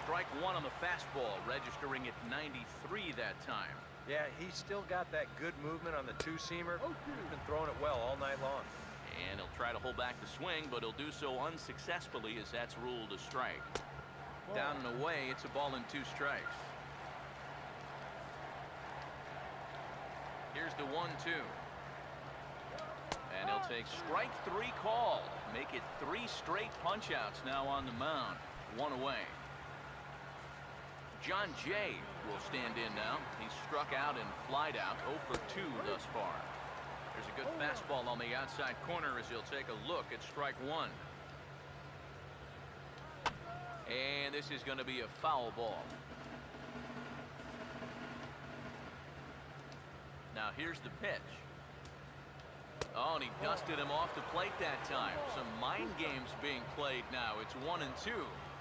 Strike one on the fastball, registering at 93 that time. Yeah, he's still got that good movement on the two-seamer. He's been throwing it well all night long. And he'll try to hold back the swing, but he'll do so unsuccessfully as that's ruled a strike. Down and away, it's a ball and 2 strikes. Here's the 1-2. And he'll take strike 3 called. Make it 3 straight punch-outs now on the mound. 1 away. John Jay will stand in now. He's struck out and flied out. 0 for 2 thus far. There's a good fastball on the outside corner as he'll take a look at strike 1. And this is going to be a foul ball. Now here's the pitch. Oh, and he dusted him off the plate that time. Some mind games being played now. It's 1-2.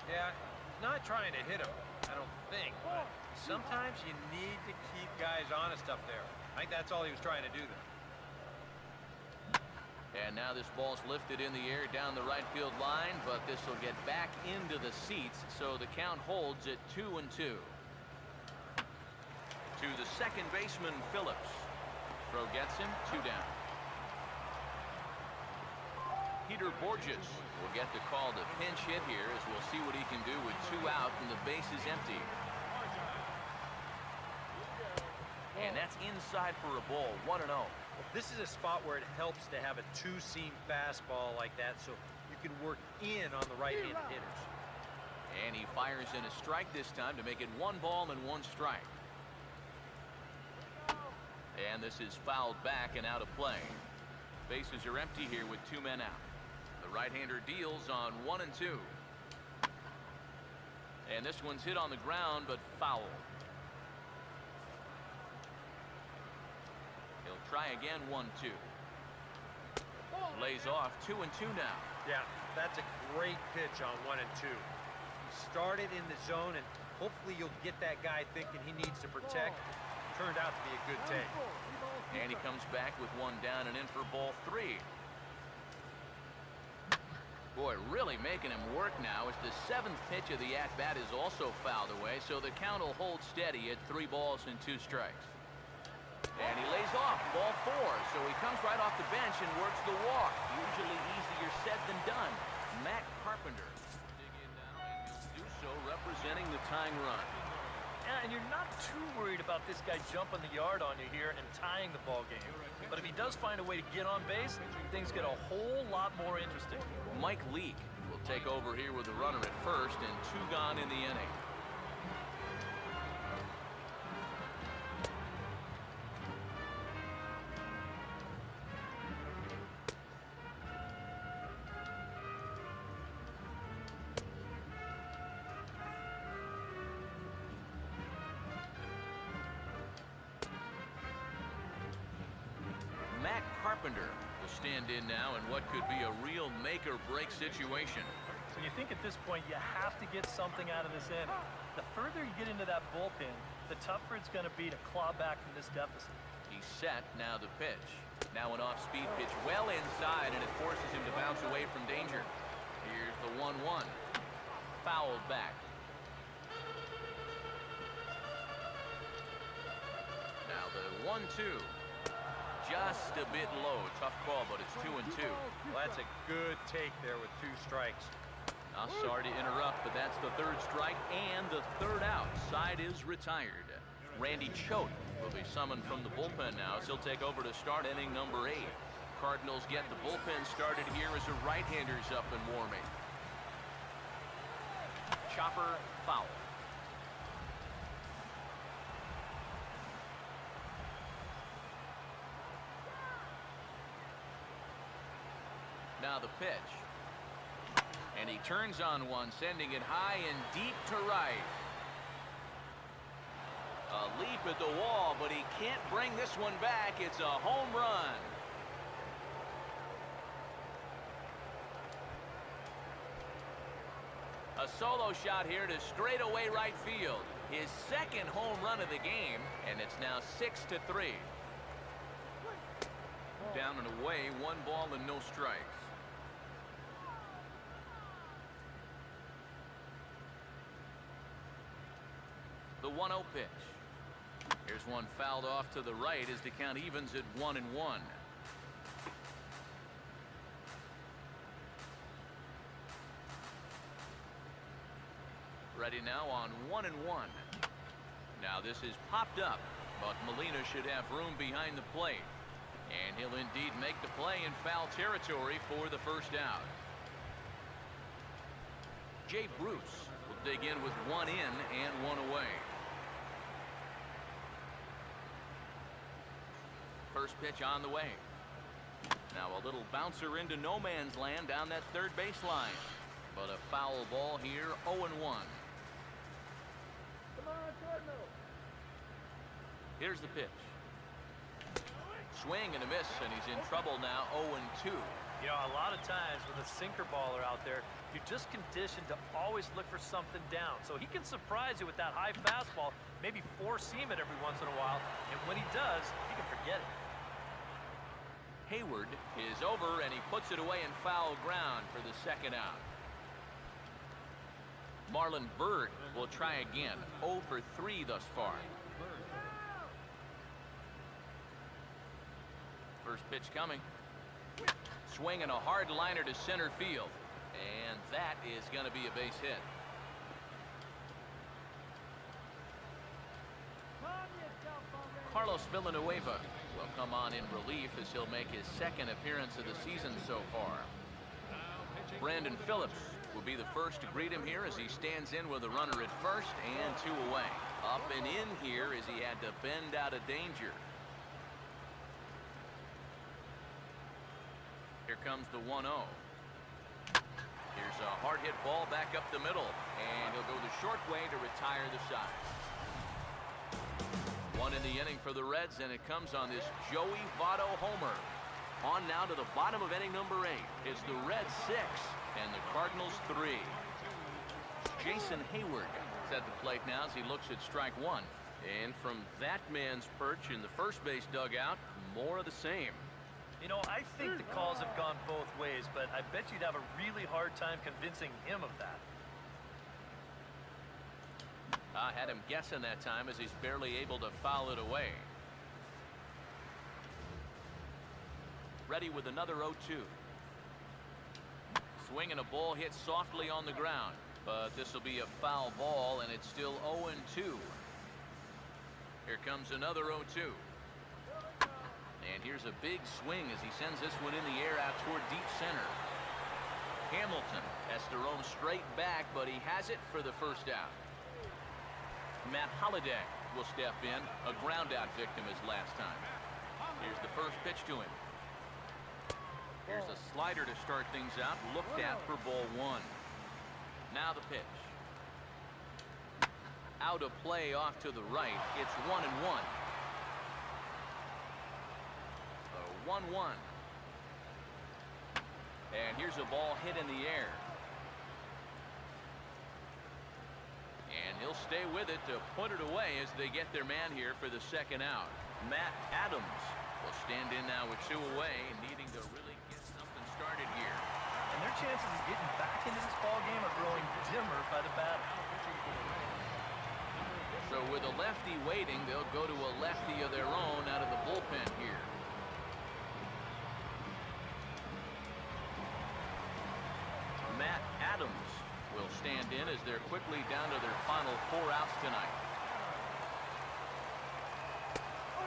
Yeah, he's not trying to hit him, I don't think. But sometimes you need to keep guys honest up there. I think that's all he was trying to do there. And now this ball's lifted in the air down the right field line, but this will get back into the seats, so the count holds at 2-2. To the second baseman, Phillips. Throw gets him, 2 down. Peter Borges will get the call to pinch hit here as we'll see what he can do with 2 out and the base is empty. And that's inside for a ball, 1-0. This is a spot where it helps to have a two-seam fastball like that so you can work in on the right-handed hitters. And he fires in a strike this time to make it 1 ball and 1 strike. And this is fouled back and out of play. Bases are empty here with 2 men out. The right-hander deals on 1-2. And this one's hit on the ground but foul. He'll try again, 1-2. Lays off, 2-2 now. Yeah, that's a great pitch on 1-2. He started in the zone, and hopefully you'll get that guy thinking he needs to protect. Turned out to be a good take. And he comes back with 1 down and in for ball 3. Boy, really making him work now as the 7th pitch of the at-bat is also fouled away, so the count will hold steady at 3 balls and 2 strikes. And he lays off, ball 4, so he comes right off the bench and works the walk. Usually easier said than done. Matt Carpenter dig in now, and he'll do so representing the tying run. Yeah, and you're not too worried about this guy jumping the yard on you here and tying the ball game. But if he does find a way to get on base, things get a whole lot more interesting. Mike Leake will take over here with the runner at first and 2 gone in the inning. Matt Carpenter will stand in now in what could be a real make-or-break situation. So you think at this point you have to get something out of this inning. The further you get into that bullpen, the tougher it's going to be to claw back from this deficit. He's set, now the pitch. Now an off-speed pitch well inside, and it forces him to bounce away from danger. Here's the 1-1. Fouled back. Now the 1-2. Just a bit low. Tough call, but it's 2-2. Well, that's a good take there with 2 strikes. I'm sorry to interrupt, but that's the 3rd strike and the 3rd out. Side is retired. Randy Choate will be summoned from the bullpen now as he'll take over to start inning number 8. Cardinals get the bullpen started here as the right-hander's up and warming. Chopper foul. Now the pitch. And he turns on one, sending it high and deep to right. A leap at the wall, but he can't bring this one back. It's a home run. A solo shot here to straightaway right field. His 2nd home run of the game, and it's now 6-3. Down and away, 1 ball and no strikes. 1-0 pitch. Here's one fouled off to the right as the count evens at 1-1. Ready now on 1-1. Now this is popped up, but Molina should have room behind the plate. And he'll indeed make the play in foul territory for the first out. Jay Bruce will dig in with one in and one away. First pitch on the way. Now a little bouncer into no man's land down that third baseline. But a foul ball here, 0-1. Here's the pitch. Swing and a miss, and he's in trouble now, 0-2. You know, a lot of times with a sinker baller out there, you're just conditioned to always look for something down. So he can surprise you with that high fastball, maybe four-seam it every once in a while, and when he does, you can forget it. Hayward is over, and he puts it away in foul ground for the second out. Marlon Byrd will try again, 0 for 3 thus far. First pitch coming. Swing and a hard liner to center field. And that is going to be a base hit. Carlos Villanueva will come on in relief as he'll make his second appearance of the season so far. Brandon Phillips will be the first to greet him here as he stands in with a runner at first and 2 away. Up and in here as he had to bend out of danger. Here comes the 1-0. Here's a hard hit ball back up the middle, and he'll go the short way to retire the side. 1 in the inning for the Reds, and it comes on this Joey Votto homer. On now to the bottom of inning number 8. It's the Reds 6 and the Cardinals 3. Jason Hayward is at the plate now as he looks at strike 1. And from that man's perch in the first base dugout, more of the same. You know, I think the calls have gone both ways, but I bet you'd have a really hard time convincing him of that. I had him guessing that time as he's barely able to foul it away. Ready with another 0-2. Swing and a ball hit softly on the ground, but this will be a foul ball, and it's still 0-2. Here comes another 0-2. And here's a big swing as he sends this one in the air out toward deep center. Hamilton has to roam straight back, but he has it for the first out. Matt Holliday will step in, a ground-out victim as last time. Here's the first pitch to him. Here's a slider to start things out, looked at for ball 1. Now the pitch. Out of play off to the right. It's 1-1. 1-1. And here's a ball hit in the air. And he'll stay with it to put it away as they get their man here for the second out. Matt Adams will stand in now with 2 away, needing to really get something started here. And their chances of getting back into this ball game are growing dimmer by the batter. So with a lefty waiting, they'll go to a lefty of their own out of the bullpen here. Matt Adams will stand in as they're quickly down to their final 4 outs tonight.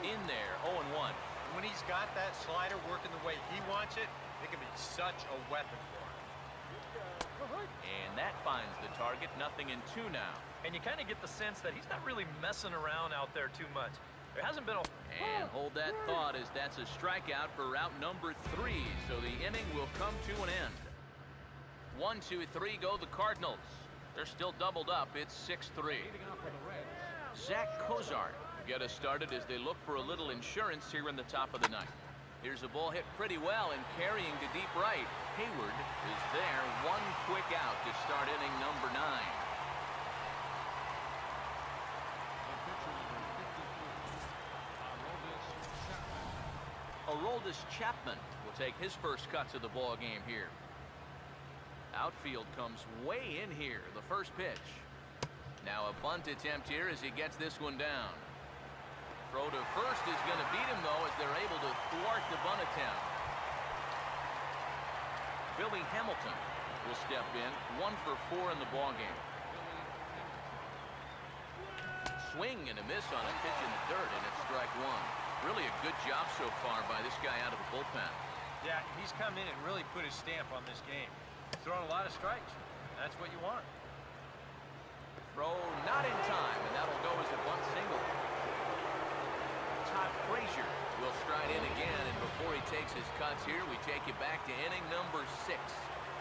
In there, 0-1. When he's got that slider working the way he wants it, it can be such a weapon for him. And that finds the target, 0-2 now. And you kind of get the sense that he's not really messing around out there too much. There hasn't been a... And hold that thought as that's a strikeout for route number 3, so the inning will come to an end. 1, 2, 3 go the Cardinals. They're still doubled up. It's 6-3. Zach Kozar get us started as they look for a little insurance here in the top of the ninth. Here's a ball hit pretty well and carrying to deep right. Hayward is there. 1 quick out to start inning number 9. Aroldis Chapman will take his first cuts of the ball game here. Outfield comes way in here. The first pitch. Now a bunt attempt here as he gets this one down. Throw to first is going to beat him, though, as they're able to thwart the bunt attempt. Billy Hamilton will step in, 1 for 4 in the ballgame. Swing and a miss on a pitch in the dirt, and it's strike 1. Really a good job so far by this guy out of the bullpen. Yeah, he's come in and really put his stamp on this game. He's thrown a lot of strikes. That's what you want. Throw not in time, and that'll go as a bunt single. Todd Frazier will stride in again, and before he takes his cuts here, we take it back to inning number 6.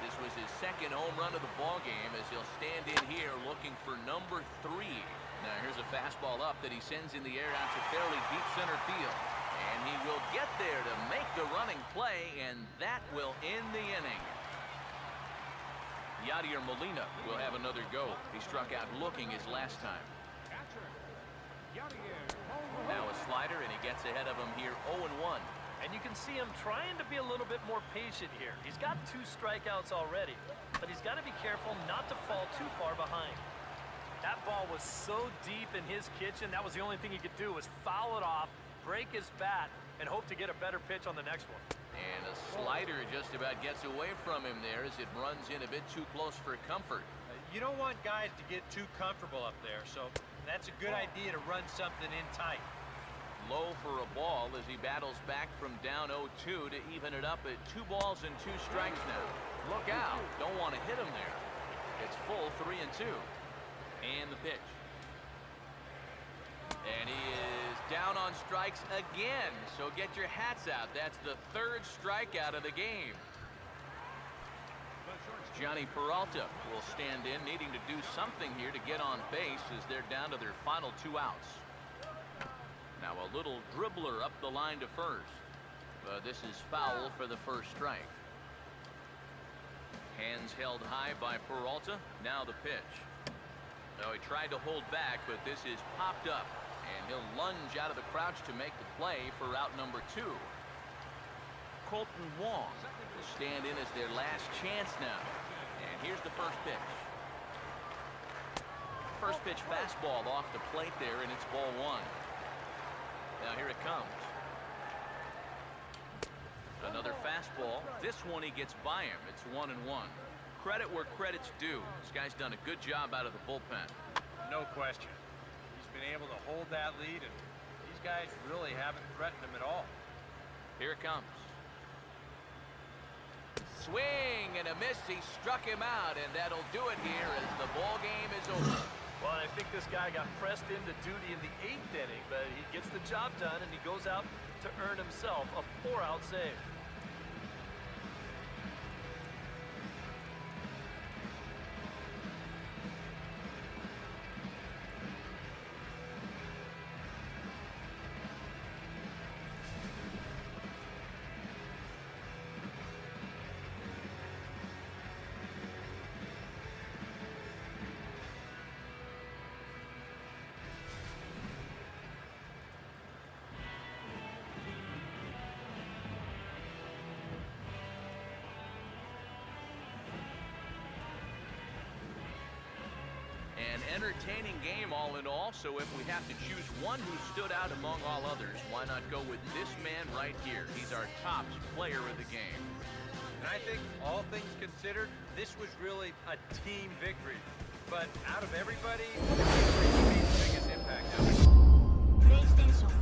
This was his second home run of the ballgame as he'll stand in here looking for number 3. Now here's a fastball up that he sends in the air out to fairly deep center field. And he will get there to make the running play, and that will end the inning. Yadier Molina will have another go. He struck out looking his last time. Now a slider, and he gets ahead of him here 0-1. And you can see him trying to be a little bit more patient here. He's got 2 strikeouts already, but he's got to be careful not to fall too far behind. That ball was so deep in his kitchen, that was the only thing he could do was foul it off, break his bat, and hope to get a better pitch on the next one. And a slider just about gets away from him there as it runs in a bit too close for comfort. You don't want guys to get too comfortable up there, so that's a good idea to run something in tight. Low for a ball as he battles back from down 0-2 to even it up at 2 balls and 2 strikes now. Look out. Don't want to hit him there. It's full 3-2. And the pitch. And he is down on strikes again. So get your hats out. That's the 3rd strikeout of the game. Johnny Peralta will stand in, needing to do something here to get on base as they're down to their final 2 outs. Now a little dribbler up the line to first. This is foul for the 1st strike. Hands held high by Peralta. Now the pitch. Now he tried to hold back, but this is popped up. And he'll lunge out of the crouch to make the play for out number 2. Colton Wong will stand in as their last chance now. And here's the first pitch. First pitch fastball off the plate there, and it's ball 1. Now here it comes. Another fastball. This one he gets by him. It's 1-1. Credit where credit's due. This guy's done a good job out of the bullpen. No question. He's been able to hold that lead, and these guys really haven't threatened him at all. Here it comes. Swing and a miss. He struck him out, and that'll do it here as the ball game is over. Well, I think this guy got pressed into duty in the 8th inning, but he gets the job done, and he goes out to earn himself a 4-out save. An entertaining game all in all, so if we have to choose one who stood out among all others, why not go with this man right here? He's our top player of the game. And I think, all things considered, this was really a team victory. But out of everybody, he made the biggest impact. PlayStation